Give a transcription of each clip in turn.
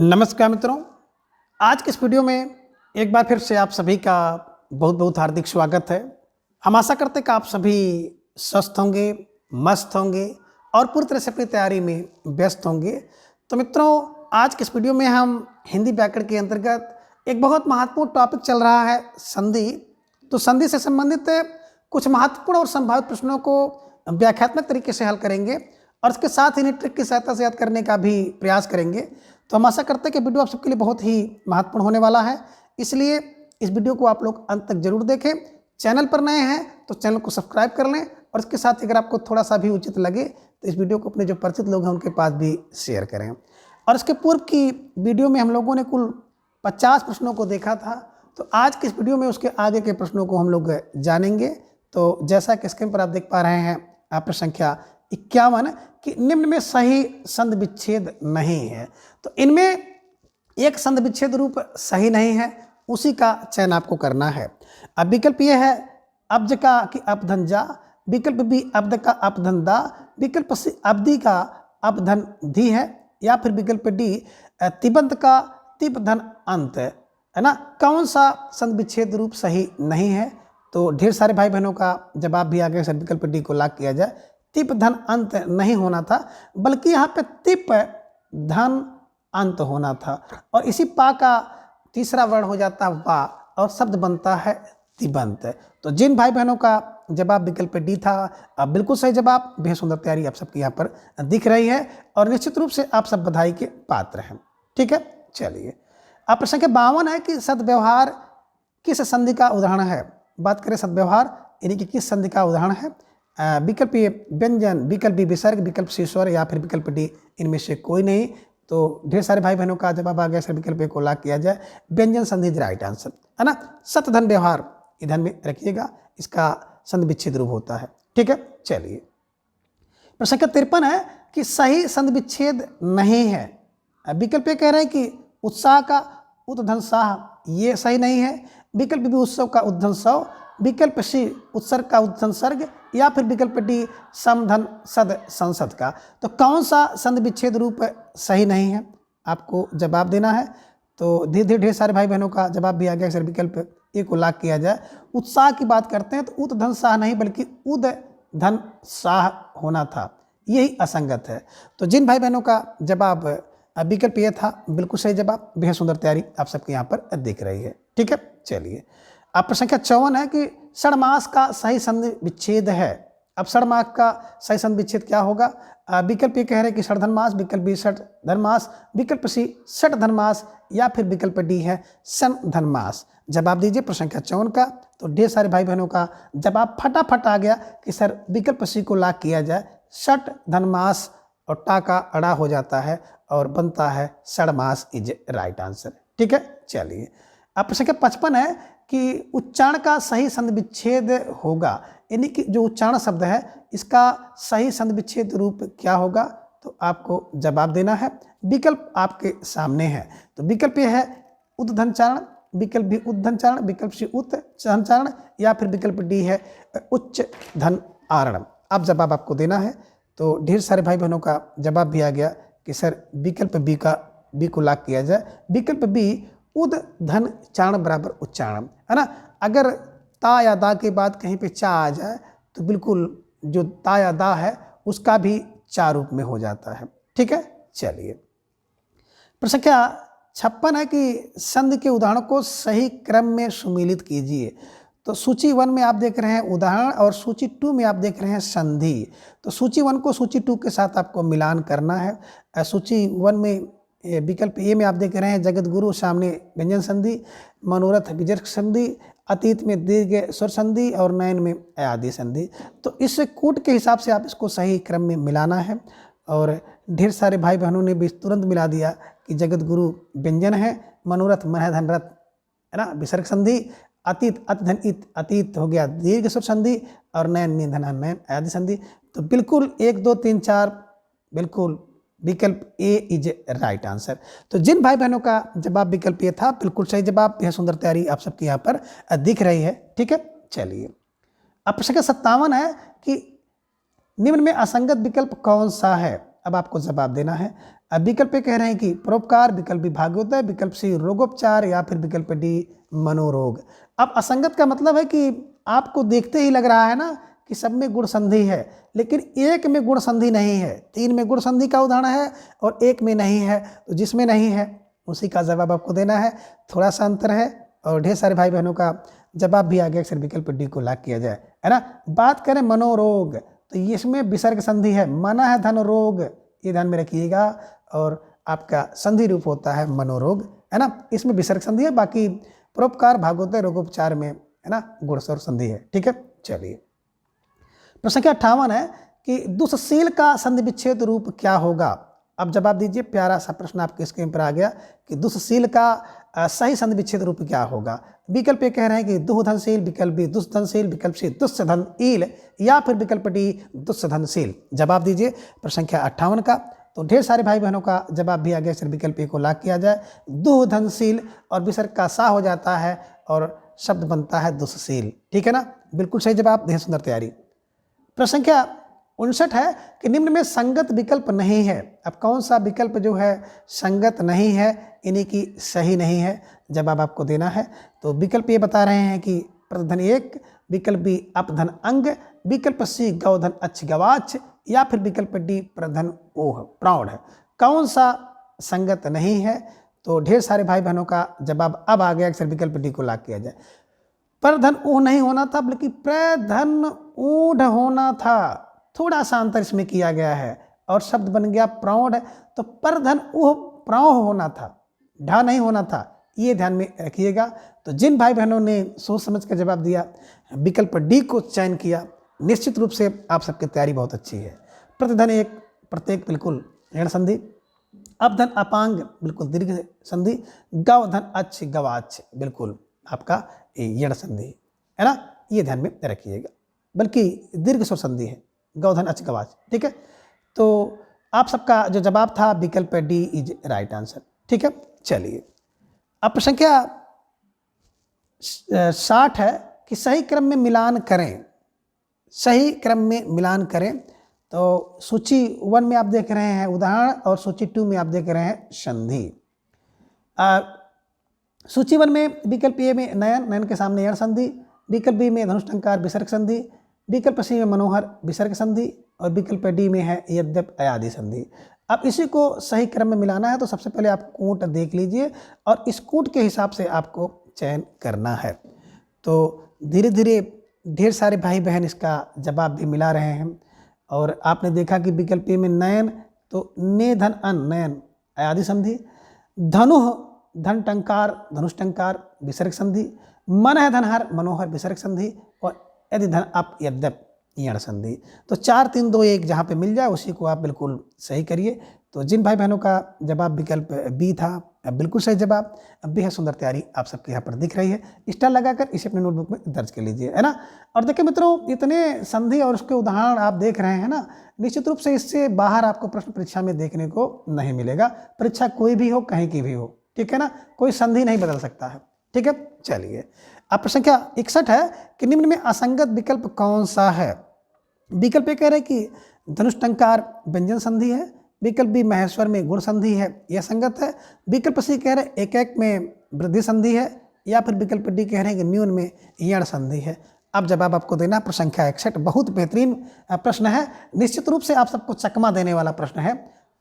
नमस्कार मित्रों, आज के इस वीडियो में एक बार फिर से आप सभी का बहुत बहुत हार्दिक स्वागत है। हम आशा करते हैं कि आप सभी स्वस्थ होंगे, मस्त होंगे और पूरी तरह से अपनी तैयारी में व्यस्त होंगे। तो मित्रों, आज के इस वीडियो में हम हिंदी व्याकरण के अंतर्गत एक बहुत महत्वपूर्ण टॉपिक चल रहा है संधि। तो संधि से संबंधित कुछ महत्वपूर्ण और संभावित प्रश्नों को व्याख्यात्मक तरीके से हल करेंगे और इसके साथ ही ट्रिक की सहायता से याद करने का भी प्रयास करेंगे। तो हम आशा करते हैं कि वीडियो आप सबके लिए बहुत ही महत्वपूर्ण होने वाला है, इसलिए इस वीडियो को आप लोग अंत तक जरूर देखें। चैनल पर नए हैं तो चैनल को सब्सक्राइब कर लें और इसके साथ अगर आपको थोड़ा सा भी उचित लगे तो इस वीडियो को अपने जो परिचित लोग हैं उनके पास भी शेयर करें। और इसके पूर्व की वीडियो में हम लोगों ने कुल 50 प्रश्नों को देखा था, तो आज की इस वीडियो में उसके आगे के प्रश्नों को हम लोग जानेंगे। तो जैसा कि स्क्रीन पर आप देख पा रहे हैं प्रश्न संख्या 51 कि निम्न में सही संधि विच्छेद नहीं है। तो इनमें एक संधि विच्छेद रूप सही नहीं है, उसी का चयन आपको करना है। अब विकल्प ये है अब्ज का कि अपधन जा, विकल्प बी अब्द का अपधन दा, विकल्प सी अब्दी का अपधन धी है, या फिर विकल्प डी तिबंत का तिब धन अंत है ना। कौन सा संधि विच्छेद रूप सही नहीं है? तो ढेर सारे भाई बहनों का जवाब भी आ गया सर, विकल्प डी को लॉक किया जाए। तिप धन अंत नहीं होना था, बल्कि यहाँ पे तिप धन अंत होना था और इसी पा का तीसरा वर्ण हो जाता है वा और शब्द बनता है तिबंत। तो जिन भाई बहनों का जवाब विकल्प डी था, अब बिल्कुल सही जवाब, बेहद सुंदर तैयारी आप सबकी यहाँ पर दिख रही है और निश्चित रूप से आप सब बधाई के पात्र हैं। ठीक है, चलिए अब प्रश्न संख्या 52 है कि सद्व्यवहार किस संधि का उदाहरण है। बात करें सद्व्यवहार यानी कि किस संधि का उदाहरण है। विकल्प ए व्यंजन, विकल्प बी विसर्ग, विकल्प सी स्वर, या फिर विकल्प डी इनमें से कोई नहीं। तो ढेर सारे भाई बहनों का जवाब आ गया सर, विकल्प ए को लॉक किया जाए। व्यंजन संधि राइट आंसर है ना। सत धन व्यवहार इधर में रखिएगा, इसका संधि विच्छेद रूप होता है। ठीक है, चलिए प्रश्न संख्या 53 है कि सही संधि विच्छेद नहीं है। विकल्प ए कह रहे हैं कि उत्साह का उद्धन साह, ये सही नहीं है। विकल्प बी उत्सव का उद्धन सव, विकल्प सी उत्सर्ग का उद्धन सर्ग, या फिर विकल्प डी समधन सद संसद का। तो कौन सा संधि विच्छेद रूप सही नहीं है, आपको जवाब देना है। तो धीरे धीरे ढेर सारे भाई बहनों का जवाब भी आ गया सर, विकल्प ए को लॉक किया जाए। उत्साह की बात करते हैं तो उत धन साह नहीं बल्कि उद धन साह होना था, यही असंगत है। तो जिन भाई बहनों का जवाब विकल्प ये था, बिल्कुल सही जवाब, बेहद सुंदर तैयारी आप सबके यहाँ पर दिख रही है। ठीक है, चलिए अब प्रश्न संख्या 54 है कि षडमास का सही संधि विच्छेद है। अब षडमास का सही संधि विच्छेद क्या होगा। विकल्प ये कह रहे हैं कि षडधन्मास, विकल्प बी षट धन्मास, विकल्प सी षट धन्मास, या फिर विकल्प डी है सन धन्मास। जवाब दीजिए प्रश्न संख्या 54 का। तो ढेर सारे भाई बहनों का जवाब फटाफट आ गया कि सर विकल्प सी को लॉक किया जाए। षट धन्मास और टा का अड़ा हो जाता है और बनता है षडमास इज राइट आंसर। ठीक है, चलिए अब प्रश्न संख्या 55 है कि उच्चारण का सही संधि विच्छेद होगा, यानी कि जो उच्चारण शब्द है इसका सही संधि विच्छेद रूप क्या होगा। तो आपको जवाब देना है। विकल्प आपके सामने है। तो विकल्प ये है उद्धनचारण, विकल्प भी उद्धनचारण, विकल्प सी उच्चारण, या फिर विकल्प डी है उच्च धन आरण। अब जवाब आपको देना है। तो ढेर सारे भाई बहनों का जवाब भी आ गया कि सर विकल्प बी को लॉक किया जाए। विकल्प बी उद धन चारण बराबर उच्चारण है ना। अगर ता या दा के बाद कहीं पे चा आ जाए तो बिल्कुल जो ता या दा है उसका भी चा रूप में हो जाता है। ठीक है, चलिए प्रश्न संख्या 56 है कि संधि के उदाहरण को सही क्रम में सुमेलित कीजिए। तो सूची 1 में आप देख रहे हैं उदाहरण और सूची 2 में आप देख रहे हैं संधि। तो सूची 1 को सूची 2 के साथ आपको मिलान करना है। सूची 1 में विकल्प ए में आप देख रहे हैं जगत गुरु, सामने व्यंजन संधि, मनोरथ विजर्ग संधि, अतीत में दीर्घ स्वर संधि और नयन में आदि संधि। तो इस कूट के हिसाब से आप इसको सही क्रम में मिलाना है। और ढेर सारे भाई बहनों ने भी तुरंत मिला दिया कि जगत गुरु व्यंजन है, मनोरथ मन धन रथ है ना विसर्ग संधि, अतीत अत धन इत अतीत हो गया दीर्घ स्वर संधि, और नयन में धन नयन आदि संधि। तो बिल्कुल 1 2 3 4 बिल्कुल विकल्प ए इज राइट आंसर। तो जिन भाई बहनों का जवाब विकल्प ए था, बिल्कुल सही जवाब, बेहद सुंदर तैयारी आप सबकी यहाँ पर दिख रही है। ठीक है, चलिए अब प्रश्न संख्या 57 है कि निम्न में असंगत विकल्प कौन सा है। अब आपको जवाब देना है। अब विकल्प ए कह रहे हैं कि परोपकार, विकल्प बी भाग्योदय, विकल्प सी रोगोपचार या फिर विकल्प डी मनोरोग। अब असंगत का मतलब है कि आपको देखते ही लग रहा है ना कि सब में गुण संधि है, लेकिन एक में गुण संधि नहीं है। 3 में गुण संधि का उदाहरण है और एक में नहीं है, तो जिसमें नहीं है उसी का जवाब आपको देना है। थोड़ा सा अंतर है और ढेर सारे भाई बहनों का जवाब भी आगे अक्सर विकल्प डी को लॉक किया जाए, है ना। बात करें मनोरोग, तो इसमें विसर्ग संधि है, मना है धन रोग, ये ध्यान में रखिएगा, और आपका संधि रूप होता है मनोरोग, है ना। इसमें विसर्ग संधि है, बाकी परोपकार, भागोदय, रोगोपचार में, है ना, गुणस्वर संधि है। ठीक है, चलिए प्रश्न संख्या 58 है कि दुष्शील का संधि विच्छेद रूप क्या होगा। अब जवाब दीजिए, प्यारा सा प्रश्न आपके स्क्रीन पर आ गया कि दुष्शील का सही संधि विच्छेद रूप क्या होगा। विकल्प ये कह रहे हैं कि दुःधनशील, विकल्प बी दुष्धनशील, विकल्प सी दुस्सधनशील या फिर विकल्प डी दुस्सधनशील। जवाब दीजिए प्रश्न संख्या 58 का। तो ढेर सारे भाई बहनों का जवाब भी आ गया, सर विकल्प ए को लॉक किया जाए। दुःधनशील और विसर्ग का सा हो जाता है और शब्द बनता है दुष्शील। ठीक है ना, बिल्कुल सही जवाब, ढेर सुंदर तैयारी। प्रश्न संख्या 59 है कि निम्न में संगत विकल्प नहीं है। अब कौन सा विकल्प जो है संगत नहीं है, यानी कि सही नहीं है, जवाब आपको देना है। तो विकल्प ये बता रहे हैं कि प्रधन 1, विकल्प बी अपधन अंग, विकल्प सी गौधन अच्छ गवाच या फिर विकल्प डी प्रधन ओह प्रौढ़। कौन सा संगत नहीं है, तो ढेर सारे भाई बहनों का जवाब अब आ गया, अक्सर विकल्प डी को लॉक किया जाए। प्रधन ऊह नहीं होना था, बल्कि प्रधन ऊढ़ होना था। थोड़ा सा अंतर इसमें किया गया है और शब्द बन गया प्रौढ़। तो परधन ऊह प्रौढ़ होना था, ढा नहीं होना था, ये ध्यान में रखिएगा। तो जिन भाई बहनों ने सोच समझ कर जवाब दिया, विकल्प डी को चयन किया, निश्चित रूप से आप सबकी तैयारी बहुत अच्छी है। प्रतिधन 1 प्रत्येक बिल्कुल ऋण संधि, अपधन अपांग बिल्कुल दीर्घ संधि, गवधन अच्छ गवाच बिल्कुल आपका यण संधि, है ना, ये ध्यान में रखिएगा, बल्कि दीर्घ स्वर संधि है, गौधन अच्छ गवाच। ठीक है, तो आप सबका जो जवाब था विकल्प डी इज राइट आंसर। ठीक है, चलिए अब प्रश्न संख्या 60 है कि सही क्रम में मिलान करें। सही क्रम में मिलान करें, तो सूची 1 में आप देख रहे हैं उदाहरण और सूची 2 में आप देख रहे हैं संधि। सूची 1 में विकल्प ए में नयन, नयन के सामने यण संधि, विकल्प बी में धनुष्टंकार विसर्ग संधि, विकल्प सी में मनोहर विसर्ग संधि और विकल्प डी में है यद्यप अयादि संधि। अब इसी को सही क्रम में मिलाना है, तो सबसे पहले आप कूट देख लीजिए और इस कूट के हिसाब से आपको चयन करना है। तो धीरे धीरे ढेर सारे भाई बहन इसका जवाब भी मिला रहे हैं और आपने देखा कि विकल्प ए में नयन, तो ने धन अन नयन अयादि संधि, धनुः धन टंकार धनुष्टंकार विसर्ग संधि, मन है धनहर मनोहर विसर्ग संधि और यदि धन अप यद्यप यण संधि। तो 4 3 2 1 जहाँ पे मिल जाए उसी को आप बिल्कुल सही करिए। तो जिन भाई बहनों का जवाब विकल्प बी था, बिल्कुल सही जवाब। बेहद सुंदर तैयारी आप सबके यहाँ पर दिख रही है, स्टार लगाकर इसे अपने नोटबुक में दर्ज कर लीजिए, है ना। और देखिए मित्रों, इतने संधि और उसके उदाहरण आप देख रहे हैं ना, निश्चित रूप से इससे बाहर आपको प्रश्न परीक्षा में देखने को नहीं मिलेगा। परीक्षा कोई भी हो, कहीं की भी हो, ठीक है ना, कोई संधि नहीं बदल सकता है। ठीक है, चलिए अब प्रश्न संख्या 61 है कि निम्न में असंगत विकल्प कौन सा है। विकल्प ए कह रहे हैं कि धनुष्टंकार व्यंजन संधि है, विकल्प बी महेश्वर में गुण संधि है, यह संगत है, विकल्प सी कह रहे हैं एक एक में वृद्धि संधि है, या फिर विकल्प डी कह रहे हैं कि न्यून में यण संधि है। अब जवाब आपको देना प्रश्न संख्या 61, बहुत बेहतरीन प्रश्न है, निश्चित रूप से आप सबको चकमा देने वाला प्रश्न है।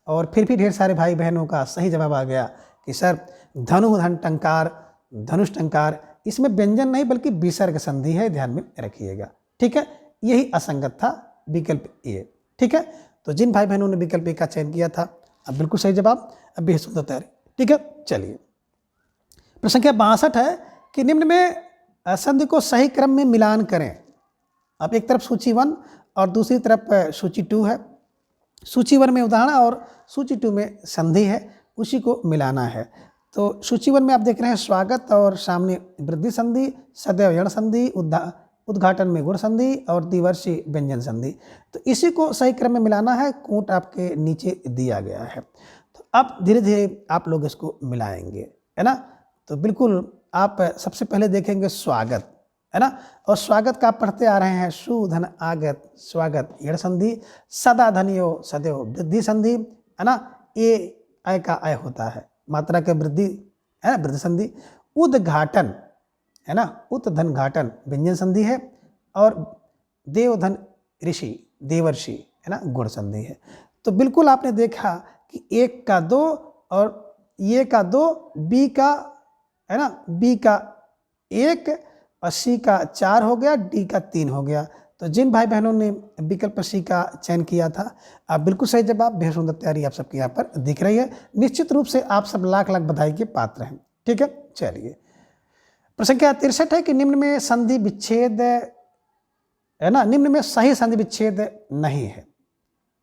और फिर भी ढेर सारे भाई बहनों का सही जवाब आ गया कि सर धनु धन टंकार धनुष टंकार, इसमें व्यंजन नहीं बल्कि विसर्ग संधि है, ध्यान में रखिएगा। ठीक है, यही असंगत था विकल्प ए। ठीक है, तो जिन भाई बहनों ने विकल्प ए का चयन किया था, अब बिल्कुल सही जवाब, अब बेहद सुंदर तैयारी। ठीक है, चलिए प्रश्न संख्या 62 है कि निम्न में संधि को सही क्रम में मिलान करें। अब एक तरफ सूची 1 और दूसरी तरफ सूची 2 है। सूची 1 में उदाहरण और सूची 2 में संधि है, उसी को मिलाना है। तो सूची 1 में आप देख रहे हैं स्वागत और सामने वृद्धि संधि, सदैव यण संधि, उद्घाटन में गुण संधि और द्विवर्षी व्यंजन संधि। तो इसी को सही क्रम में मिलाना है, कूट आपके नीचे दिया गया है। तो अब धीरे धीरे आप लोग इसको मिलाएंगे, है ना। तो बिल्कुल आप सबसे पहले देखेंगे स्वागत, है ना, और स्वागत का आप पढ़ते आ रहे हैं सुधन आगत स्वागत यण संधि, सदा धनियो सदैव वृद्धि संधि, है ना, ये अय का अय होता है, मात्रा के वृद्धि है ना, वृद्धि संधि। उद्घाटन है ना, उत्धन घाटन व्यंजन संधि है। और देवधन ऋषि देवर्षि है ना, गुण संधि है। तो बिल्कुल आपने देखा कि एक का दो और ये का दो, बी का है ना, बी का एक और सी का चार हो गया, डी का तीन हो गया। तो जिन भाई बहनों ने विकल्प सी का चयन किया था, आप बिल्कुल सही जवाब, बेहद सुंदर तैयारी आप सबके यहाँ पर दिख रही है। निश्चित रूप से आप सब लाख लाख बधाई के पात्र हैं। ठीक है, चलिए प्रश्न संख्या 63 है कि निम्न में संधि विच्छेद है ना, निम्न में सही संधि विच्छेद नहीं है।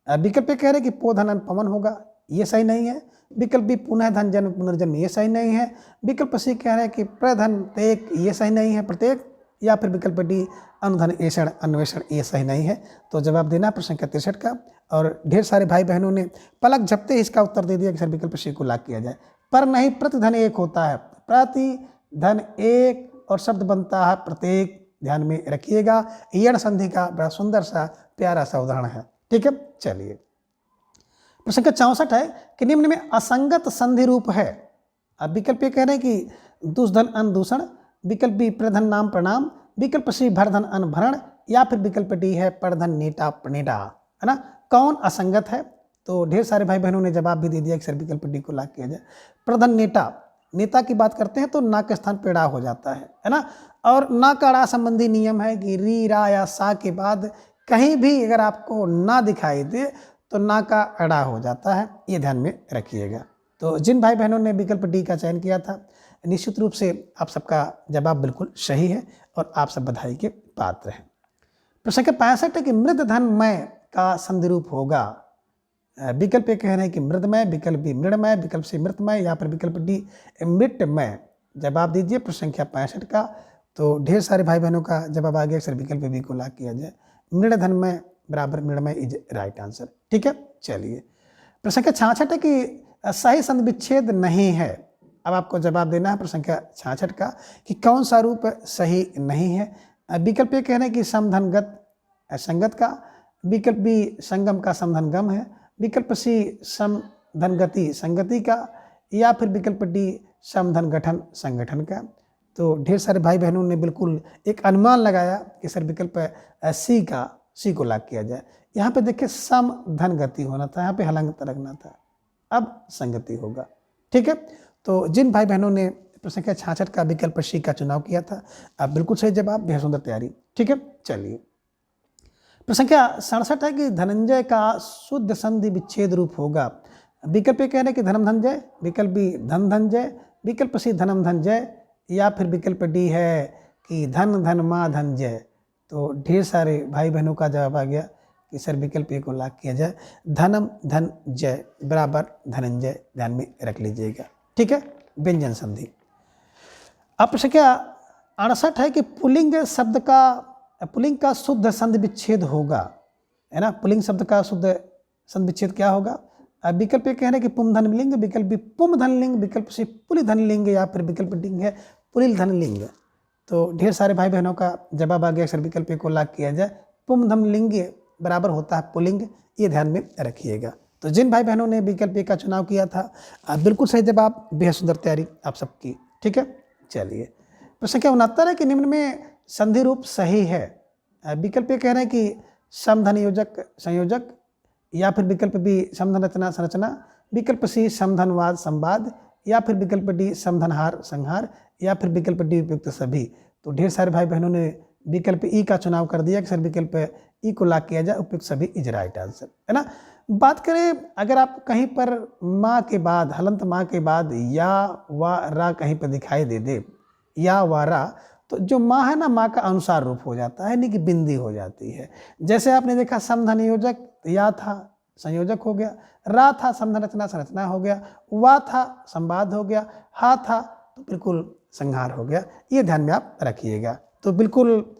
विकल्प कह रहे कि पोधन अन पवन होगा, ये सही नहीं है। विकल्प बी पुनः धन जन्म पुनर्जन्म, ये सही नहीं है। विकल्प सी कह रहे हैं कि प्रधन तेक, ये सही नहीं है, प्रत्येक। या फिर विकल्प डी अनुधन ऐषण अन्वेषण, ये सही नहीं है। तो जवाब देना प्रश्न संख्या 63 का। और ढेर सारे भाई बहनों ने पलक झपते ही इसका उत्तर दे दिया कि सर विकल्प सी को लाग किया जाए, पर नहीं, प्रतिधन एक होता है। प्रतिधन एक और शब्द बनता है प्रत्येक, ध्यान में रखिएगा। यण संधि का बड़ा सुंदर सा प्यारा सा उदाहरण है। ठीक है, चलिए प्रश्न संख्या 64 है कि निम्न में असंगत संधि रूप है। अब विकल्प ये कह रहे हैं कि दुष्धन अन दूषण, विकल्प बी प्रधन नाम प्रणाम, विकल्प सी भरधन अन भरण, या फिर विकल्प डी है परधन नेटा प्रणेटा, है ना। कौन असंगत है? तो ढेर सारे भाई बहनों ने जवाब भी दे दिया कि सर विकल्प डी को लाग किया जाए। प्रधन नेटा, नेता की बात करते हैं तो ना के स्थान पेड़ा हो जाता है ना। और ना का ड़ा संबंधी नियम है कि री रा या सा के बाद कहीं भी अगर आपको ना दिखाई दे तो ना का अड़ा हो जाता है, ये ध्यान में रखिएगा। तो जिन भाई बहनों ने विकल्प डी का चयन किया था, निश्चित रूप से आप सबका जवाब बिल्कुल सही है और आप सब बधाई के पात्र हैं। प्रश्न संख्या 65 है कि मृद धन मय का संधि रूप होगा। विकल्प ये कह रहे हैं कि मृदमय, विकल्प बी मृणमय, विकल्प सी मृतमय, या फिर विकल्प डी मृतमय। जवाब दीजिए प्रश्न संख्या 65 का। तो ढेर सारे भाई बहनों का जवाब आ गया सर विकल्प बी को लाग किया जाए। मृणधनमय बराबर मृणमय इज राइट आंसर। ठीक है, चलिए प्रश्न संख्या 66 है कि सही संधि विच्छेद नहीं है। अब आपको जवाब देना है प्रश्न संख्या 66 का कि कौन सा रूप सही नहीं है। विकल्प ये कह रहे हैं कि समधनगत संगत का, विकल्प बी संगम का समधनगम है, विकल्प सी समधनगति संगति का, या फिर विकल्प डी समधन गठन संगठन का। तो ढेर सारे भाई बहनों ने बिल्कुल एक अनुमान लगाया कि सर विकल्प सी को लाग किया जाए। यहाँ पे देखिए समधन गति होना था, यहाँ पे हलंत रखना था, अब संगति होगा। ठीक है, तो जिन भाई बहनों ने प्रश्न संख्या 66 का विकल्प सी का चुनाव किया था, अब बिल्कुल सही जवाब, बेहद सुंदर तैयारी। ठीक है, चलिए प्रश्न संख्या 67 है कि धनंजय का शुद्ध संधि विच्छेद रूप होगा। विकल्प ये कह रहे हैं कि धनम धनजय, विकल्प बी धन धनजय, विकल्प सी धनम धनजय, या फिर विकल्प डी है कि धन धन माँ धनजय। तो ढेर सारे भाई बहनों का जवाब आ गया कि सर विकल्प ए को लाग किया जाए, धनम धन जय बराबर धनंजय, ध्यान में रख लीजिएगा। ठीक है, व्यंजन संधि। अब प्रश्न संख्या 68 है कि पुल्लिंग का शुद्ध संधि विच्छेद होगा, है ना। पुल्लिंग शब्द का शुद्ध संधि विच्छेद क्या होगा? विकल्प ये कह रहे हैं कि पुम धनलिंग, विकल्प बी पुम धनलिंग, विकल्प सी पुलि धनलिंग, या फिर विकल्प डी है पुलिल धनलिंग। तो ढेर सारे भाई बहनों का जवाब आ गया सर विकल्प को लाग किया जाए, पुम धनलिंग बराबर होता है पुलिंग, ये ध्यान में रखिएगा। तो जिन भाई बहनों ने विकल्प का चुनाव किया था, बिल्कुल सही जवाब, बेहद सुंदर तैयारी आप सबकी। ठीक है, चलिए प्रश्न संख्या 69 है कि निम्न में संधि रूप सही है। विकल्प ये कह रहे हैं कि समधन योजक संयोजक, या फिर विकल्प बी समधन रचना संरचना, विकल्प सी समधनवाद संवाद, या फिर विकल्प डी समधनहार संहार, या फिर विकल्प डी उपयुक्त सभी। तो ढेर सारे भाई बहनों ने विकल्प ई का चुनाव कर दिया कि सर विकल्प ई को लाग किया जाए, उपयुक्त सभी इज राइट आंसर, है ना। बात करें अगर आप कहीं पर माँ के बाद, हलंत माँ के बाद या व रा कहीं पर दिखाई दे या व रा, तो जो माँ है ना, माँ का अनुसार रूप हो जाता है, यानी कि बिंदी हो जाती है। जैसे आपने देखा समधन योजक, या था संयोजक हो गया, रा था समधन रचना संरचना हो गया, वा था संवाद हो गया, हा था तो बिल्कुल संहार हो गया, ये ध्यान में आप रखिएगा। तो बिल्कुल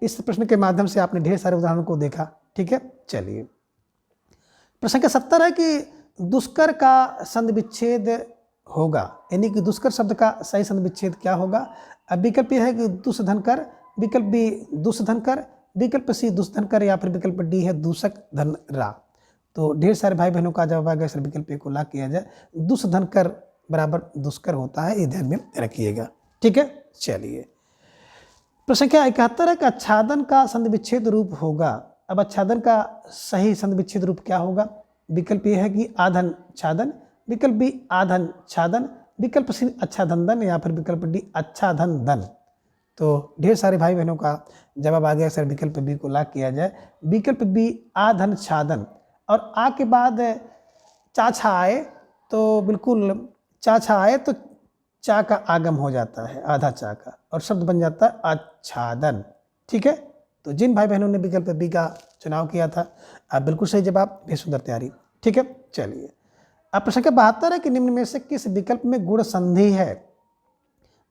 इस प्रश्न के माध्यम से आपने ढेर सारे उदाहरणों को देखा। ठीक है, चलिए प्रश्न संख्या 70 है कि दुष्कर का संधि विच्छेद होगा, यानी कि दुष्कर शब्द का सही संधि विच्छेद क्या होगा। अब विकल्प यह है कि दुष्धनकर, विकल्प बी दुष्धनकर, विकल्प सी दुष्धनकर, या फिर विकल्प डी है दूषक धन रा। तो ढेर सारे भाई बहनों का जवाब आ गया सर विकल्प ए को ला किया जाए दुष्धन कर बराबर दुष्कर होता है, ये ध्यान में रखिएगा। ठीक है, चलिए प्रश्न क्या 71 है कि आच्छादन का संधि विच्छेद रूप होगा। अब आच्छादन का सही संधि विच्छेद रूप क्या होगा? विकल्प ये है कि आधन छादन, विकल्प बी आधन छादन, विकल्प सी आच्छादन दन या फिर विकल्प डी आच्छादन दन। तो ढेर सारे भाई बहनों का जवाब आ गया सर विकल्प बी को ला किया जाए विकल्प बी आधन छादन, और आ के बाद चाछा आए तो बिल्कुल चाछा आए तो चा का आगम हो जाता है आधा चा का, और शब्द बन जाता है आच्छादन। ठीक है, तो जिन भाई बहनों ने विकल्प बी का चुनाव किया था अब बिल्कुल सही जवाब, भी सुंदर तैयारी। ठीक है, चलिए अब प्रश्न संख्या 72 है कि निम्न में से किस विकल्प में गुण संधि है?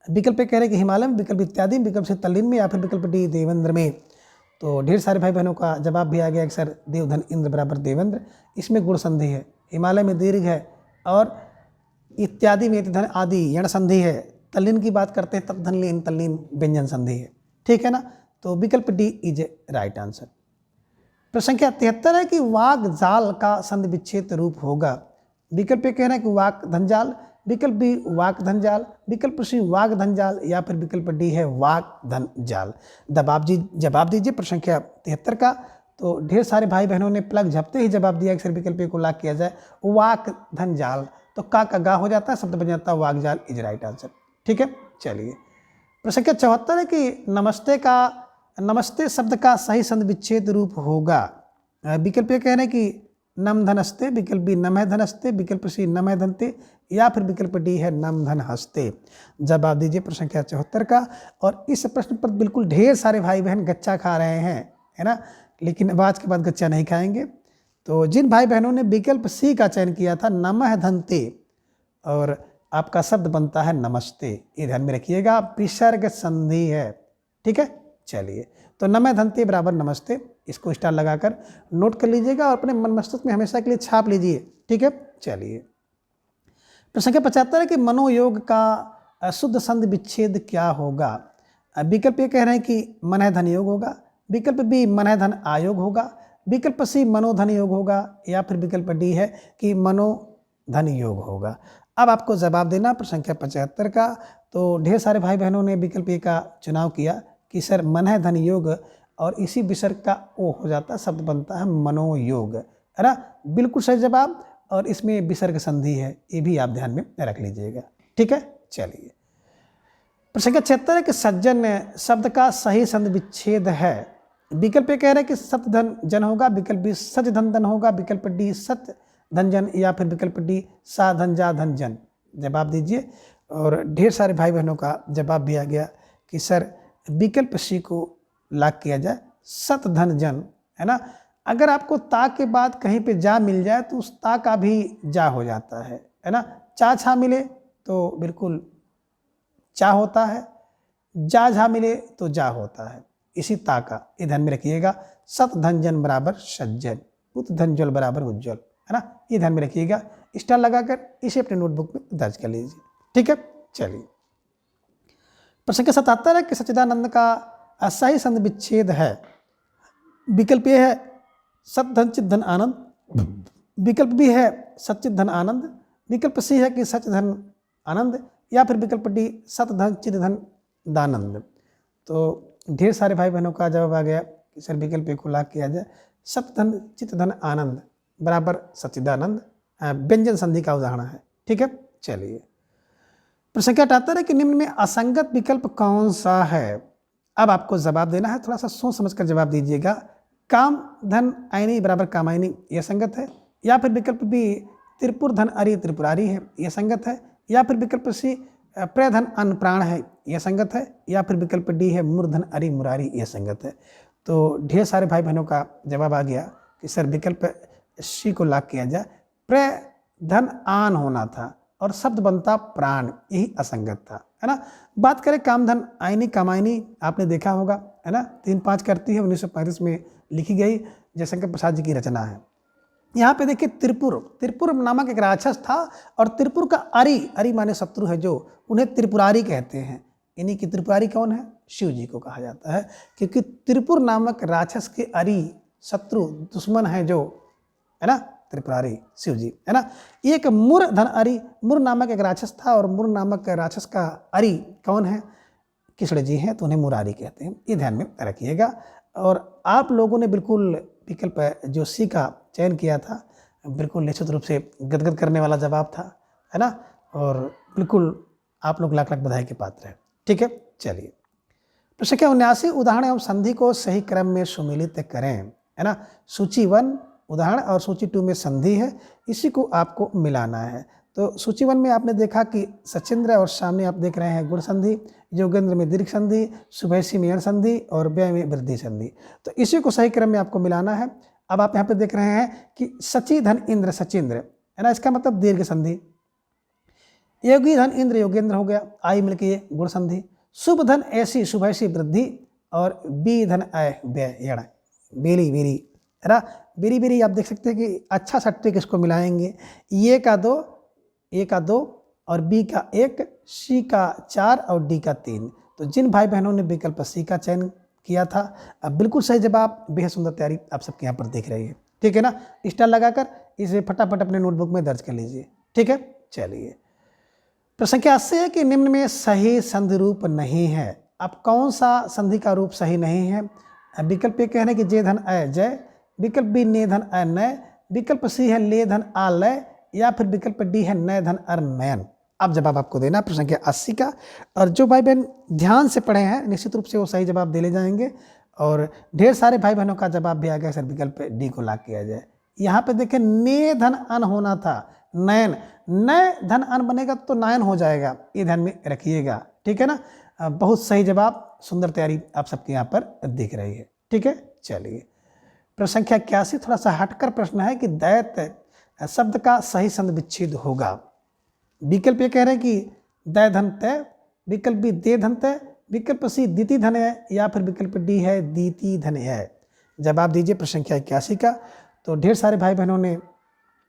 विकल्प कह रहे हैं कि हिमालय में, विकल्प इत्यादि में, विकल्प से तल्लीन में या फिर विकल्प डी देवेंद्र में। तो ढेर सारे भाई बहनों का जवाब भी आ गया कि सर देवधन इंद्र बराबर देवेंद्र, इसमें गुण संधि है। हिमालय में दीर्घ है और इत्यादि में धन आदि यण संधि है। तल्लीन की बात करते हैं तब धन लीन तल्लीन व्यंजन संधि है। ठीक है ना, तो विकल्प डी इज राइट आंसर। प्रश्न संख्या 73 है कि वाग जाल का संधि विच्छेद रूप होगा। विकल्प कह रहे हैं कि वाक धनजाल, विकल्प बी वाक धनजाल, विकल्प सी वाग धनजाल या फिर विकल्प डी है वाक धनजाल। जवाब दीजिए प्रश्न संख्या 73 का। तो ढेर सारे भाई बहनों ने प्लग झपते ही जवाब दिया कि सर विकल्प ए को ला किया जाए वाक धनजाल, तो का गा हो जाता है, शब्द बन जाता है वाकजाल, इज राइट आंसर। ठीक है, चलिए प्रश्न संख्या 74 है कि नमस्ते शब्द का सही संधि विच्छेद रूप होगा। विकल्प ये कह रहे हैं कि नम धनस्ते, विकल्प बी नमः धनस्ते, विकल्प सी नमः धनते या फिर विकल्प डी है नम धन हस्ते। जवाब दीजिए प्रश्न संख्या 74 का। और इस प्रश्न पर बिल्कुल ढेर सारे भाई बहन गच्चा खा रहे हैं, है ना, लेकिन अब आज के बाद गच्चा नहीं खाएंगे। तो जिन भाई बहनों ने विकल्प सी का चयन किया था नमः धनते, और आपका शब्द बनता है नमस्ते, ये ध्यान में रखिएगा, विसर्ग संधि है। ठीक है, चलिए तो नमः धनते बराबर नमस्ते, इसको स्टार लगाकर नोट कर लीजिएगा और अपने मन मस्तिष्क में हमेशा के लिए छाप लीजिए। ठीक है, चलिए प्रश्न संख्या 75 है कि मनोयोग का शुद्ध संधि विच्छेद क्या होगा। विकल्प ये कह रहे हैं कि मनः धन योग होगा, विकल्प बी मनः धन आयोग होगा, विकल्प सी मनोधन योग होगा या फिर विकल्प डी है कि मनोधन योग होगा। अब आपको जवाब देना प्रश्न संख्या 75 का। तो ढेर सारे भाई बहनों ने विकल्प ए का चुनाव किया कि सर मनः धन योग, और इसी विसर्ग का ओ हो जाता है, शब्द बनता है मनोयोग, है ना, बिल्कुल सही जवाब। और इसमें विसर्ग संधि है, ये भी आप ध्यान में रख लीजिएगा। ठीक है, चलिए प्रश्न संख्या 76 है कि सज्जन शब्द का सही संधि विच्छेद है। विकल्प ये कह रहे हैं कि सत धन जन होगा, विकल्प बी सच धन धन होगा, विकल्प डी सत धन जन या फिर विकल्प डी सा धन जा धन जन। जवाब दीजिए। और ढेर सारे भाई बहनों का जवाब भी आ गया कि सर विकल्प सी को लाग किया जाए सत धन जन, है ना। अगर आपको ता के बाद कहीं पे जा मिल जाए तो उस ता का भी जा हो जाता है ना। चा छा मिले तो बिल्कुल चा होता है, जा झा मिले तो जा होता है, इसी ता का, ये ध्यान में रखिएगा। सत धन जन बराबर सज्जन, उत धन जल बराबर उज्जवल, है ना, ये ध्यान में रखिएगा। स्टार लगाकर इसे अपने नोटबुक में दर्ज कर लीजिए। ठीक है, चलिए प्रश्न संख्या 77 है कि सच्चिदानंद का सही संधि विच्छेद है। विकल्प ये है सत धन चित धन आनंद, विकल्प बी है सच्चित धन आनंद, विकल्प सी है कि सच धन आनंद या फिर विकल्प डी सत धन चित धन दानंद। तो ढेर सारे भाई बहनों का जवाब आ गया कि सर विकल्प ए को लाग किया जाए सत धन चित धन आनंद बराबर सच्चिदानंद, व्यंजन संधि का उदाहरण है। ठीक है, चलिए प्रश्न संख्या 78 है कि निम्न में असंगत विकल्प कौन सा है। अब आपको जवाब देना है, थोड़ा सा सोच समझ कर जवाब दीजिएगा। काम धन आयनी बराबर कामायनी, यह संगत है, या फिर विकल्प बी त्रिपुर धन अरि त्रिपुरारी है, यह संगत है, या फिर विकल्प सी प्रधन अन्न प्राण है, यह संगत है, या फिर विकल्प डी है मूर्धन अरि मुरारी, यह संगत है। तो ढेर सारे भाई बहनों का जवाब आ गया कि सर विकल्प सी को लाग किया जाए, प्रधन आन होना था और शब्द बनता प्राण, यही असंगत था, है ना। बात करें कामधन आयनी कामायनी, आपने देखा होगा, है ना, 3-5 करती है, 1935 में लिखी गई, जयशंकर प्रसाद जी की रचना है। यहाँ पे देखिए त्रिपुर नामक एक राक्षस था, और त्रिपुर का अरि माने शत्रु है, जो उन्हें त्रिपुरारी कहते हैं। इन्हीं की त्रिपुरारी कौन है? शिव जी को कहा जाता है, क्योंकि त्रिपुर नामक राक्षस के अरि शत्रु दुश्मन है, जो, है ना, त्रिपुरारी शिव जी, है ना। एक मुर धन अरि, मुर नामक एक राक्षस था और मुर नामक राक्षस का अरि कौन है, कृष्ण जी हैं, तो उन्हें मुरारी कहते हैं, ये ध्यान में रखिएगा। और आप लोगों ने बिल्कुल विकल्प जो सी का चयन किया था, बिल्कुल निश्चित रूप से गदगद करने वाला जवाब था, है ना, और बिल्कुल आप लोग लाख लाख बधाई के पात्र हैं। ठीक है, चलिए प्रश्न संख्या 79, उदाहरण एवं संधि को सही क्रम में सुमिलित करें, है ना। सूची 1 उदाहरण और सूची 2 में संधि है, इसी को आपको मिलाना है। तो सूची 1 में आपने देखा कि सचिंद्र और सामने आप देख रहे हैं गुण संधि, योगेंद्र में दीर्घ संधि, सुभैसी में यण संधि और व्यय में वृद्धि संधि। तो इसी को सही क्रम में आपको मिलाना है। अब आप यहाँ पे देख रहे हैं कि सची धन इंद्र सचिंद्र, है ना, इसका मतलब दीर्घ संधि। योगी धन इंद्र योगेंद्र हो गया, आई मिलके ये गुण संधि। शुभ धन ऐसी शुभैसी वृद्धि और बी धन अय व्यय यण, बेली बेरी, है ना, बेरी बेरी। आप देख सकते हैं कि अच्छा सा ट्रिक इसको मिलाएंगे, ए का 2 और बी का 1, सी का 4 और डी का 3। तो जिन भाई बहनों ने विकल्प सी का चयन किया था, अब बिल्कुल सही जवाब, बेहद सुंदर तैयारी आप सबके यहाँ पर देख रही है। ठीक है ना, स्टार लगाकर इसे फटाफट अपने नोटबुक में दर्ज कर लीजिए। ठीक है, चलिए प्रश्न संख्या 80 है कि निम्न में सही संधि रूप नहीं है। अब कौन सा संधि का रूप सही नहीं है? विकल्प ए कह रहे हैं कि जे धन अय जय, विकल्प बी ने धन अय नय, विकल्प सी है ले धन आ लय, या फिर विकल्प डी है नय धन अर नयन। अब जवाब आपको देना प्रश्न संख्या 80 का, और जो भाई बहन ध्यान से पढ़े हैं निश्चित रूप से वो सही जवाब दे ले जाएंगे। और ढेर सारे भाई बहनों का जवाब भी आ गया सर विकल्प डी को लाग किया जाए। यहाँ पे देखें ने धन अन होना था, नयन, नय धन अन बनेगा तो नयन हो जाएगा, ये ध्यान में रखिएगा। ठीक है ना, बहुत सही जवाब, सुंदर तैयारी आप सबके यहाँ पर दिख रही है। ठीक है, चलिए प्रश्न संख्या 81 थोड़ा सा हटकर प्रश्न है कि दैत शब्द का सही संधि विच्छेद होगा। विकल्प ये कह रहे हैं कि दै धन तय, विकल्प बी दे धन तय, विकल्प सी दीति धन है, या फिर विकल्प डी है दीति धन है। जवाब दीजिए प्रश्न संख्या 81 का। तो ढेर सारे भाई बहनों ने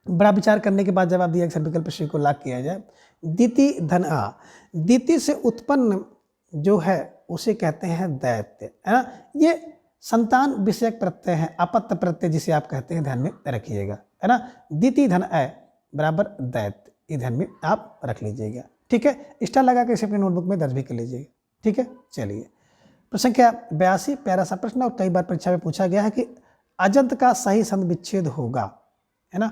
बड़ा विचार करने के बाद जवाब दिया कि सर विकल्प सी को लाग किया जाए। दीति धन आ, दीति से उत्पन्न जो है उसे कहते हैं दैत्य, है ना। ये संतान विषयक प्रत्यय है, अपत्य प्रत्यय जिसे आप कहते हैं, ध्यान में रखिएगा, है ना। दीति धन अय बराबर दैत्य, ये ध्यान में आप रख लीजिएगा। ठीक है, स्टार लगा के इसे अपनी नोटबुक में दर्ज भी कर लीजिएगा। ठीक है, चलिए प्रश्न संख्या 82 प्यारा सा प्रश्न, और कई बार परीक्षा में पूछा गया है कि अजंत का सही संधि विच्छेद होगा, है ना।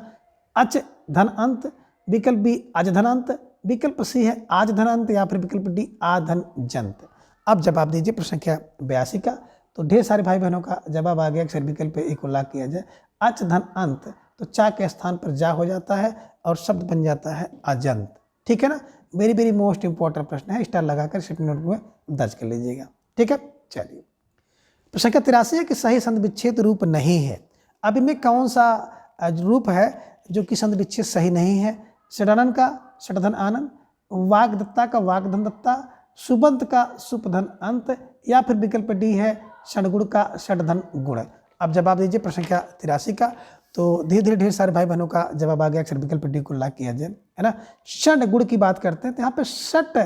अच धन अंत, विकल्प बी अज धन अंत, विकल्प सी है आज धन अंत, या फिर विकल्प डी आ धन जंत। अब जवाब दीजिए प्रश्न संख्या 82 का। तो ढेर सारे भाई बहनों का जवाब आ गया कि सर विकल्प ए को लाग किया जाए। अच धन अंत, तो चा के स्थान पर जा हो जाता है और शब्द बन जाता है अजंत। ठीक है ना, वेरी वेरी मोस्ट इंपॉर्टेंट प्रश्न है, स्टार लगाकर अपने नोट में दर्ज कर लीजिएगा। ठीक है, चलिए प्रश्न संख्या 83 है कि सही संधि विच्छेद रूप नहीं है। अब इनमें कौन सा रूप है जो कि संधि विच्छेद सही नहीं है? षडानन का षडधन आनंद, वाग्दत्ता का वाग्धन दत्ता, सुबंत का सुपधन अंत, या फिर विकल्प डी है षडगुण का षडधन गुण। अब जवाब दीजिए प्रश्न संख्या 83 का। तो धीरे धीरे ढेर सारे भाई बहनों का जवाब आ गया अक्सर विकल्प डी को लाग किया जाए, है ना। षड गुण की बात करते हैं तो यहाँ पे षट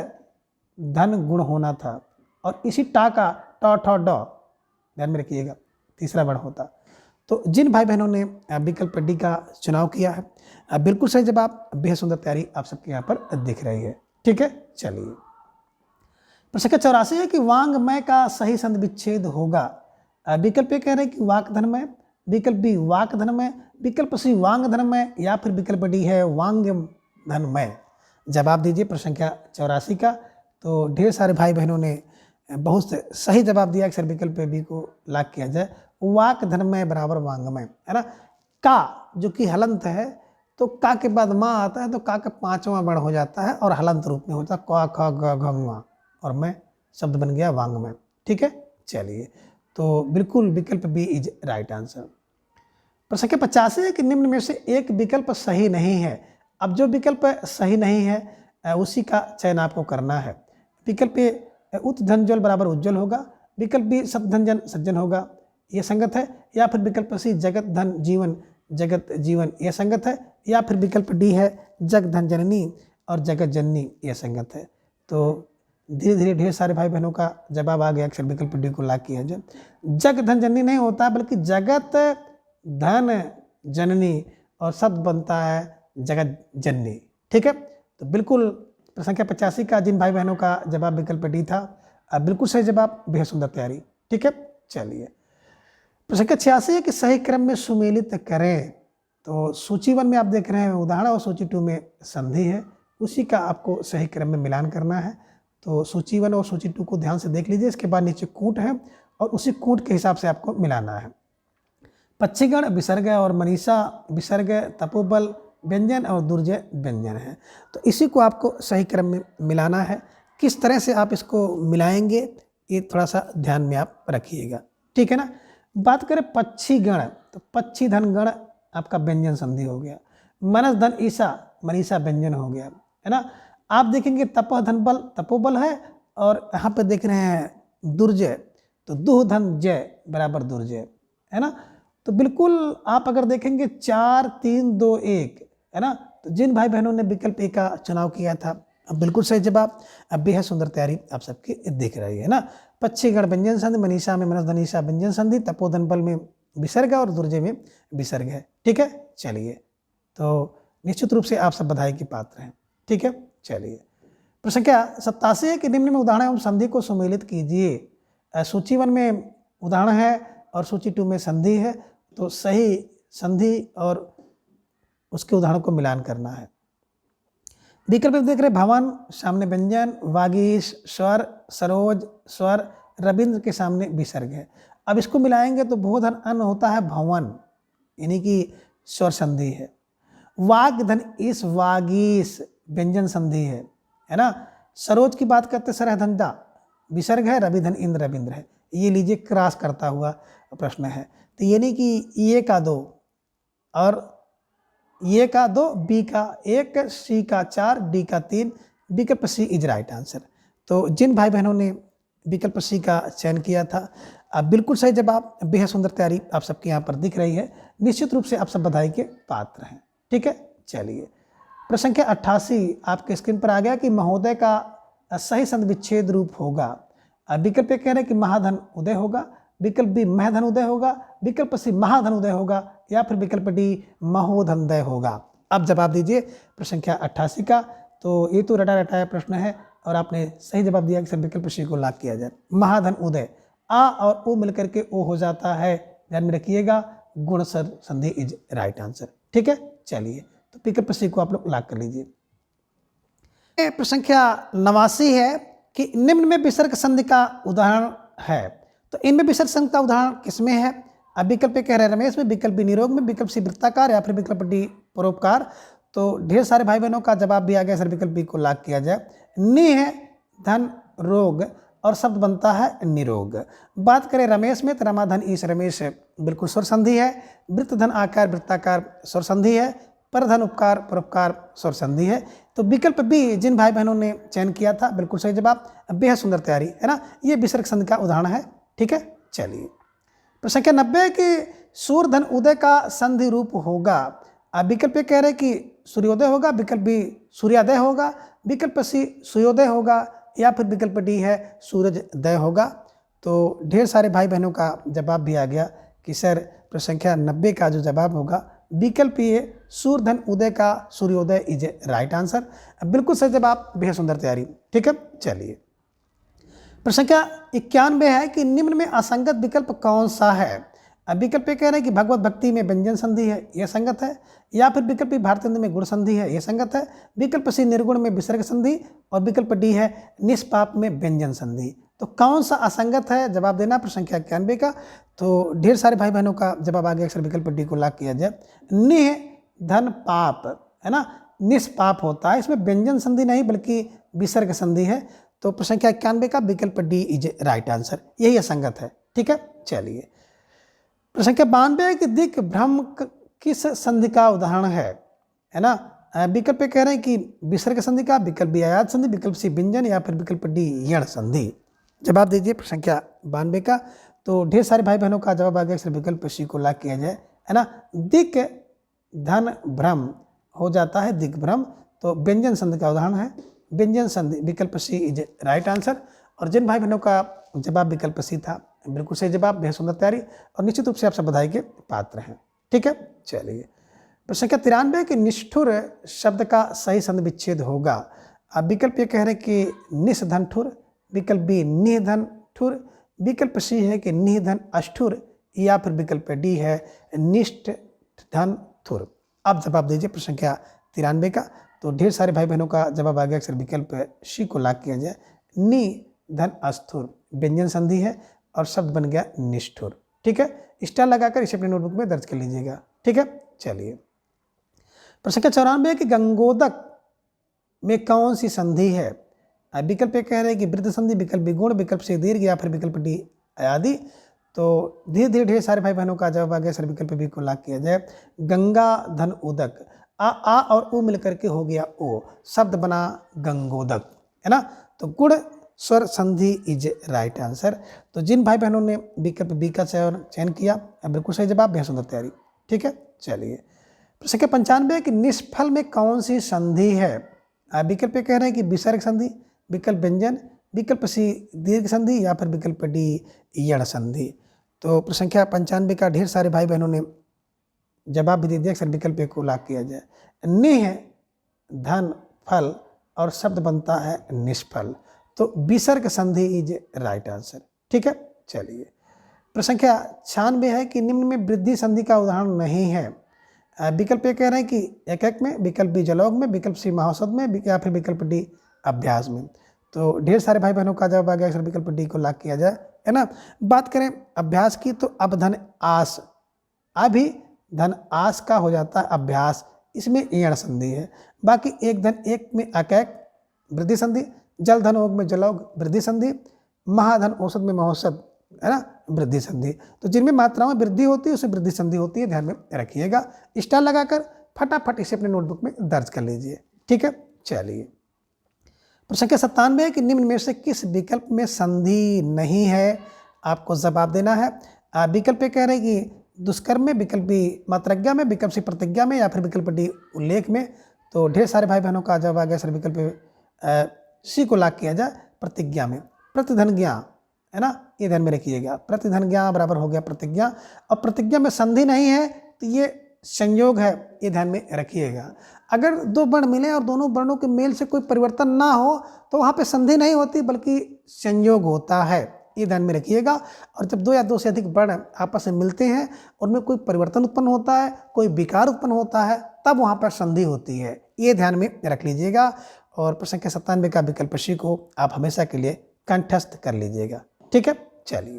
धन गुण होना था, और इसी टा का ट ठ ड ध्यान में रखिएगा तीसरा वर्ण होता। तो जिन भाई बहनों ने विकल्प डी का चुनाव किया है, बिल्कुल सही जवाब, बेहद सुंदर तैयारी आप सबके यहाँ पर दिख रही है। ठीक है, चलिए प्रश्न संख्या 84 है कि वांग्मय का सही संधि विच्छेद होगा। विकल्प ये कह रहे हैं कि वाक धनमय, विकल्प बी वाक धनमय, विकल्प सी वांग धनमय, या फिर विकल्प डी है वांग धनमय। जवाब दीजिए प्रश्न संख्या 84 का। तो ढेर सारे भाई बहनों ने बहुत सही जवाब दिया कि सर विकल्प बी को लाग किया जाए, वाक धनमय बराबर वांगमय, है ना। का जो कि हलंत है, तो का के बाद माँ आता है तो का का 5वां वर्ण हो जाता है और हलंत रूप में होता है क ख ग घ ङ, और मैं शब्द बन गया वांगमय। ठीक है, चलिए तो बिल्कुल विकल्प बी इज राइट आंसर। प्रश्न संख्या 50 है कि निम्न में से एक विकल्प सही नहीं है। अब जो विकल्प सही नहीं है उसी का चयन आपको करना है। विकल्प ए उत धन जल बराबर उज्जवल होगा, विकल्प बी सत धन जन सज्जन होगा, यह संगत है, या फिर विकल्प सी जगत धन जीवन जगत जीवन, यह संगत है, या फिर विकल्प डी है जग धन जननी और जगत जननी, यह संगत है। तो धीरे धीरे ढेर सारे भाई बहनों का जवाब आ गया अक्सर विकल्प डी को लाग किया जाए। जग धन जननी नहीं होता बल्कि जगत धन जननी, और शब्द बनता है जगत जननी। ठीक है, तो बिल्कुल प्रश्न संख्या 85 का जिन भाई बहनों का जवाब विकल्प डी था, अब बिल्कुल सही जवाब, बेहद सुंदर तैयारी। ठीक है, चलिए प्रश्न संख्या 86 है कि सही क्रम में सुमेलित करें। तो सूची 1 में आप देख रहे हैं उदाहरण और सूची 2 में संधि है, उसी का आपको सही क्रम में मिलान करना है। तो सूची 1 और सूची 2 को ध्यान से देख लीजिए, इसके बाद नीचे कूट है और उसी कूट के हिसाब से आपको मिलाना है। पक्षीगण विसर्ग और मनीषा विसर्ग, तपोबल व्यंजन और दुर्जय व्यंजन है। तो इसी को आपको सही क्रम में मिलाना है। किस तरह से आप इसको मिलाएंगे ये थोड़ा सा ध्यान में आप रखिएगा। ठीक है ना। बात करें पक्षीगण, तो पक्षी धन गण आपका व्यंजन संधि हो गया। मनस धन ईसा, मनीषा व्यंजन हो गया, है ना। आप देखेंगे तपह धन बल, तपोबल है, और यहाँ पे देख रहे हैं दुर्जय, तो दुह धन जय बराबर दुर्जय, है ना। तो बिल्कुल आप अगर देखेंगे 4 3 2 1, है ना। तो जिन भाई बहनों ने विकल्प ए का चुनाव किया था, अब बिल्कुल सही जवाब, अब बेहद सुंदर तैयारी आप सबकी दिख रही है ना। पक्षीगण व्यंजन संधि, मनीषा में मनस धनीषा व्यंजन संधि, तपोधन बल में विसर्ग और दुर्जय में विसर्ग है। ठीक है, चलिए तो निश्चित रूप से आप सब बधाई के पात्र हैं। ठीक है, चलिए प्रश्न संख्या 87 है कि निम्न में उदाहरण एवं संधि को सुमेलित कीजिए। सूची 1 में उदाहरण है और सूची 2 में संधि है, तो सही संधि और उसके उदाहरण को मिलान करना है। विकल्प देख रहे भवन सामने व्यंजन, वागीश स्वर, सरोज स्वर, रविंद्र के सामने विसर्ग है। अब इसको मिलाएंगे तो भू धन अन होता है भवन, यानी कि स्वर संधि है। वाग धन इस, वागीश व्यंजन संधि है ना। सरोज की बात करते सरह धन दा विसर्ग है, रवि धन इंद्र रविंद्र है। ये लीजिए क्रॉस करता हुआ प्रश्न है, तो यानी कि ये का 2 और ये का 2, बी का 1, सी का 4, डी का 3, विकल्प सी इज राइट आंसर। तो जिन भाई बहनों ने विकल्प सी का चयन किया था, अब बिल्कुल सही जवाब, बेहद सुंदर तैयारी आप सबके यहाँ पर दिख रही है। निश्चित रूप से आप सब बधाई के पात्र हैं। ठीक है, चलिए प्रश्न संख्या 88 आपके स्क्रीन पर आ गया कि महोदय का सही संधि विच्छेद रूप होगा। अब विकल्प कह रहे हैं कि महाधन उदय होगा, विकल्प बी महधन उदय होगा, विकल्प सी महाधन उदय होगा, या फिर विकल्प डी महोधनदय होगा। अब जवाब दीजिए प्रश्न संख्या 88 का। तो ये तो रटा रटाया प्रश्न है और आपने सही जवाब दिया कि सर विकल्प सी को लॉक किया जाए। महाधन उदय, आ और ओ मिलकर के ओ हो जाता है, ध्यान में रखिएगा, गुण सर संधि इज राइट आंसर। ठीक है, चलिए तो विकल्प सी को आप लोग लॉक कर लीजिए। प्रश्न संख्या 89 है कि निम्न में विसर्ग संधि का उदाहरण है। तो इनमें विसर्ग संधि का उदाहरण किसमें है? अब विकल्प कह रहे हैं रमेश में, विकल्प बी निरोग में, विकल्प सी वृत्ताकार, या फिर विकल्प डी परोपकार। तो ढेर सारे भाई बहनों का जवाब भी आ गया, सर विकल्प बी को लॉक किया जाए। नि है धन रोग और शब्द बनता है निरोग। बात करें रमेश में, तो रमाधन ईश रमेश बिल्कुल स्वर संधि है। वृत्त धन आकार वृत्ताकार स्वर संधि है। परधन उपकार परोपकार स्वर संधि है। तो विकल्प बी जिन भाई बहनों ने चयन किया था, बिल्कुल सही जवाब, बेहद सुंदर तैयारी है ना। ये विसर्ग संधि का उदाहरण है। ठीक है, चलिए प्रश्न संख्या 90 कि सूर्य धन उदय का संधि रूप होगा। अब विकल्प कह रहे हैं कि सूर्योदय होगा, विकल्प बी सूर्योदय होगा, विकल्प सी सूर्योदय होगा, या फिर विकल्प डी है सूरजदय होगा। तो ढेर सारे भाई बहनों का जवाब भी आ गया कि सर प्रश्न संख्या 90 का जो जवाब होगा विकल्प ये सूर्य धन उदय का सूर्योदय इज राइट आंसर। बिल्कुल सही जवाब, बेहद सुंदर तैयारी। ठीक है, चलिए प्रश्न संख्या 91 है कि निम्न में असंगत विकल्प कौन सा है। अब विकल्प कह रहे हैं कि भगवत भक्ति में व्यंजन संधि है, यह संगत है, या फिर विकल्प भारतीय में गुण संधि है, यह संगत है, विकल्प सी निर्गुण में विसर्ग संधि, और विकल्प डी है निष्पाप में व्यंजन संधि। तो कौन सा असंगत है, जवाब देना प्रश्न संख्या 91 का। तो ढेर सारे भाई बहनों का जवाब आ गया, अक्सर विकल्प डी को लॉक किया जाए। निह धन पाप है ना, निष्पाप होता है, इसमें व्यंजन संधि नहीं बल्कि विसर्ग संधि है। तो प्रश्न संख्या 91 का विकल्प डी इज राइट आंसर, यही असंगत है। ठीक है, चलिए प्रश्न संख्या 92 कि दिक भ्रम किस संधि का उदाहरण है ना। विकल्प कह रहे हैं कि विसर्ग संधि का, विकल्प बी आयात संधि, विकल्प सी व्यंजन, या फिर विकल्प डी यण संधि। जवाब दीजिए प्रश्न संख्या 92 का। तो ढेर सारे भाई बहनों का जवाब आ गया, सिर्फ विकल्प सी को लॉक किया जाए, है ना। दिक धन भ्रम हो जाता है दिग्भ्रम, तो व्यंजन संधि का उदाहरण है व्यंजन संधि, विकल्प सी इज राइट आंसर। और जिन भाई बहनों का जवाब विकल्प सी था, बिल्कुल सही जवाब, बेहद सुंदर तैयारी, और निश्चित रूप से आप सब बधाई के पात्र हैं। ठीक है, चलिए प्रश्न संख्या 93 कि निष्ठुर शब्द का सही संधि विच्छेद होगा। अब विकल्प ये कह रहे कि निस्धन ठुर, विकल्प बी निधन ठुर, विकल्प सी है कि निधन अष्ठुर, या फिर विकल्प डी है निष्ठ धन थुर। आप जवाब दीजिए प्रश्न संख्या 93 का। तो ढेर सारे भाई बहनों का जवाब आ गया। अक्सर विकल्प सी को लाग किया जाए, नि धन अस्थुर व्यंजन संधि है और शब्द बन गया निष्ठुर। ठीक है, स्टार लगाकर इसे अपनी नोटबुक में दर्ज कर लीजिएगा। ठीक है, चलिए प्रश्न संख्या 94 कि गंगोदक में कौन सी संधि है। विकल्प कह रहे हैं कि वृद्ध संधि, विकल्प बी गुण, विकल्प सी दीर्घ, या फिर विकल्प डी आदि। तो धीरे धीरे ढेर सारे भाई बहनों का जवाब आ गया। सर विकल्प बी को लाग किया जाए, गंगा धन उदक। आ और उ मिलकर के हो गया ओ, शब्द बना गंगोदक, है ना। तो गुण स्वर संधि इज राइट आंसर। तो जिन भाई बहनों ने विकल्प बी का चयन किया, बिल्कुल सही जवाब, बेहद सुंदर तैयारी। ठीक है, चलिए प्रश्न के 95 कि निष्फल में कौन सी संधि है। विकल्प कह रहे हैं कि विसर्ग संधि, विकल्प व्यंजन, विकल्प सी दीर्घ संधि, या फिर विकल्प डी यण संधि। तो प्रश्न संख्या 95 का ढेर सारे भाई बहनों ने जवाब भी दे दिया। सर विकल्प को लाग किया जाए, निह धन फल और शब्द बनता है निष्फल। तो विसर्ग संधि इज राइट आंसर। ठीक है, चलिए प्रश्न संख्या 96 है कि निम्न में वृद्धि संधि का उदाहरण नहीं है। विकल्प ये कह रहे हैं कि एक एक में, विकल्प बी जलौग में, विकल्प सी महाौषध में, या फिर विकल्प डी अभ्यास में। तो ढेर सारे भाई बहनों का जवाब आ गया। विकल्प डी को लाग किया जाए, है ना। बात करें अभ्यास की तो अब धन आस, अभी धन आस का हो जाता है अभ्यास, इसमें यण संधि है। बाकी एक धन एक में अकैक वृद्धि संधि, जल धन ओग में जलौग वृद्धि संधि, महाधन औषध में महौषध, है ना, वृद्धि संधि। तो जिनमें मात्राओं में वृद्धि होती है उसे वृद्धि संधि होती है, ध्यान में रखिएगा। स्टार लगाकर फटाफट इसे अपने नोटबुक में दर्ज कर लीजिए। ठीक है, चलिए प्रश्न संख्या 97 कि निम्न में से किस विकल्प में संधि नहीं है। आपको जवाब देना है। विकल्प कह रहे हैं कि दुष्कर्म में, विकल्प बी मात्रज्ञा में, विकल्प सी प्रतिज्ञा में, या फिर विकल्प डी उल्लेख में। तो ढेर सारे भाई बहनों का जवाब आ गया। सर विकल्प सी को लाग किया जाए, प्रतिज्ञा में। प्रतिधन ज्ञा, है ना, ये ध्यान में रखिएगा। प्रतिधन ज्ञा बराबर हो गया प्रतिज्ञा, और प्रतिज्ञा में संधि नहीं है तो ये संयोग है, ये ध्यान में रखिएगा। अगर दो वर्ण मिले और दोनों वर्णों के मेल से कोई परिवर्तन ना हो तो वहाँ पे संधि नहीं होती बल्कि संयोग होता है, ये ध्यान में रखिएगा। और जब दो या दो से अधिक वर्ण आपस में मिलते हैं, उनमें कोई परिवर्तन उत्पन्न होता है, कोई विकार उत्पन्न होता है, तब वहाँ पर संधि होती है, ये ध्यान में रख लीजिएगा। और प्रश्न संख्या 97 का विकल्प सी को आप हमेशा के लिए कंठस्थ कर लीजिएगा। ठीक है, चलिए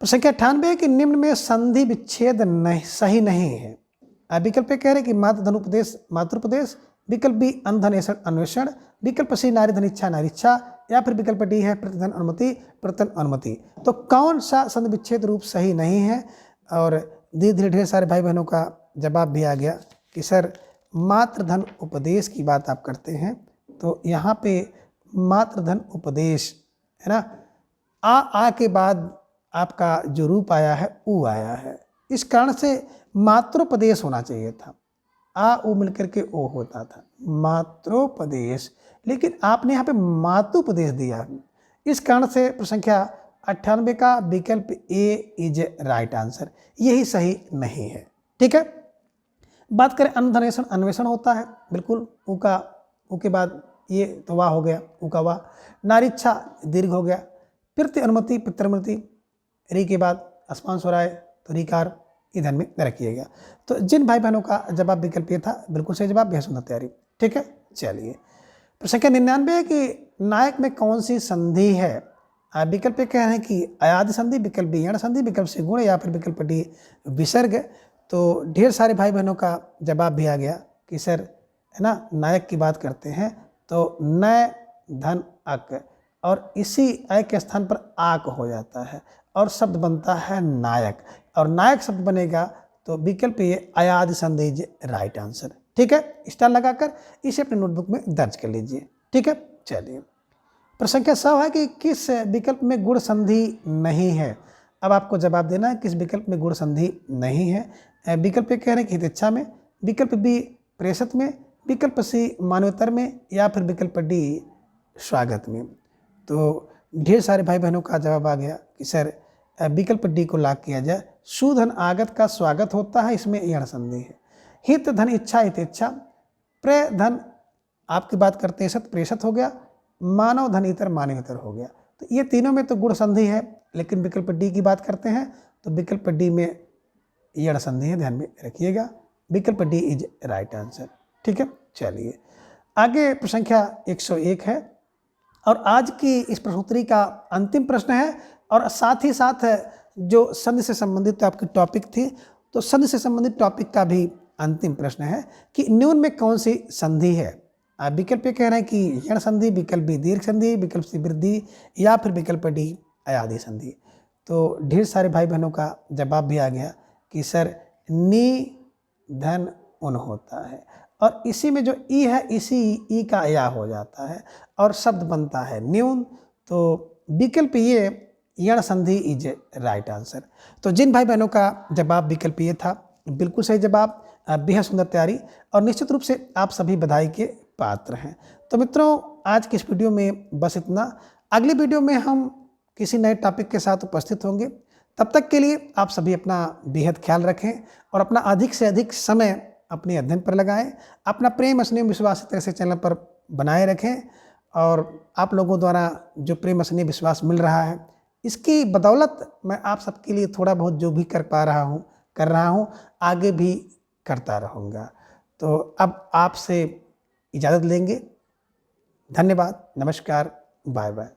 प्रश्न संख्या 98 कि निम्न में संधि विच्छेद नहीं सही नहीं है। विकल्प कह रहे कि मातृधनुपदेश मातृपदेश, विकल्प बी अंधन अन्वेषण, विकल्प सी नारी धन इच्छा नारीच्छा, या फिर विकल्प डी है प्रतिधन अनुमति प्रतिधन अनुमति। तो कौन सा संधि विच्छेद रूप सही नहीं है। और धीरे धीरे ढेर सारे भाई बहनों का जवाब भी आ गया कि सर मातृधन उपदेश की बात आप करते हैं, तो यहाँ पे मातृधन उपदेश, है ना, आ के बाद आपका जो रूप आया है ऊ आया है, इस कारण से मातृोपदेश होना चाहिए था। आ ऊ मिलकर के ओ होता था मातृोपदेश, लेकिन आपने यहाँ पे मातृोपदेश दिया। इस कारण से प्रश्न संख्या 98 का विकल्प ए इज राइट आंसर, यही सही नहीं है। ठीक है, बात करें अन्वेषण, अन्वेषण होता है बिल्कुल, ऊ का ऊ के बाद ये तो वाह हो गया, ऊ का वाह। नारीच्छा दीर्घ हो गया, पितृ अनुमति पितृमति, री के बाद आसमान स्वराय तो रिकार, ये ध्यान में रखिएगा। तो जिन भाई बहनों का जवाब विकल्प ये था, बिल्कुल सही जवाब, बेहद सुंदर तैयारी। ठीक है, चलिए प्रश्न संख्या 99 है कि नायक में कौन सी संधि है। विकल्प कह रहे हैं कि अयादि संधि, विकल्प बी यण संधि, विकल्प सी गुण, या फिर विकल्प डी विसर्ग। तो ढेर सारे भाई बहनों का जवाब भी आ गया कि सर, है ना, नायक की बात करते हैं तो नय धन अक, और इसी अय के स्थान पर आक हो जाता है और शब्द बनता है नायक, और नायक शब्द बनेगा तो विकल्प ये अयादि संधि इज राइट आंसर। ठीक है, स्टार लगाकर इसे अपने नोटबुक में दर्ज कर लीजिए। ठीक है, चलिए प्रश्न संख्या 100 है कि किस विकल्प में गुण संधि नहीं है। अब आपको जवाब देना है किस विकल्प में गुण संधि नहीं है। विकल्प कह रहे हैं कि हितैषा में, विकल्प बी प्रेषित में, विकल्प सी मानवेतर में, या फिर विकल्प डी स्वागत में। तो ढेर सारे भाई बहनों का जवाब आ गया कि सर विकल्प डी को लाग किया जाए, सुधन आगत का स्वागत होता है, इसमें यण संधि है। हित धन इच्छा हितेच्छा, प्र धन आपकी बात करते हैं सत प्रेषत हो गया, मानव धन इतर मानवेतर हो गया। तो ये तीनों में तो गुण संधि है, लेकिन विकल्प डी की बात करते हैं तो विकल्प डी में यण संधि है, ध्यान में रखिएगा। विकल्प डी इज राइट आंसर। ठीक है, चलिए आगे प्रश्न संख्या 101 है और आज की इस प्रश्नोत्तरी का अंतिम प्रश्न है और साथ ही साथ जो संधि से संबंधित आपकी टॉपिक थी, तो संधि से संबंधित टॉपिक का भी अंतिम प्रश्न है कि निम्न में कौन सी संधि है। आप विकल्प ये कह रहे हैं कि यण संधि, विकल्प बी दीर्घ संधि, विकल्प सी वृद्धि या फिर विकल्प डी अयादि संधि। तो ढेर सारे भाई बहनों का जवाब भी आ गया कि सर नी धन उन होता है और इसी में जो ई है इसी ई का या हो जाता है और शब्द बनता है न्यून। तो विकल्प ये यण संधि इज राइट आंसर। तो जिन भाई बहनों का जवाब विकल्प ये था, बिल्कुल सही जवाब, बेहद सुंदर तैयारी और निश्चित रूप से आप सभी बधाई के पात्र हैं। तो मित्रों आज की इस वीडियो में बस इतना। अगली वीडियो में हम किसी नए टॉपिक के साथ उपस्थित होंगे। तब तक के लिए आप सभी अपना बेहद ख्याल रखें और अपना अधिक से अधिक समय अपने अध्ययन पर लगाएं। अपना प्रेम स्नेह विश्वास इस तरह से चैनल पर बनाए रखें और आप लोगों द्वारा जो प्रेम स्नेह विश्वास मिल रहा है, इसकी बदौलत मैं आप सबके लिए थोड़ा बहुत जो भी कर रहा हूँ आगे भी करता रहूँगा। तो अब आपसे इजाज़त लेंगे। धन्यवाद, नमस्कार, बाय बाय।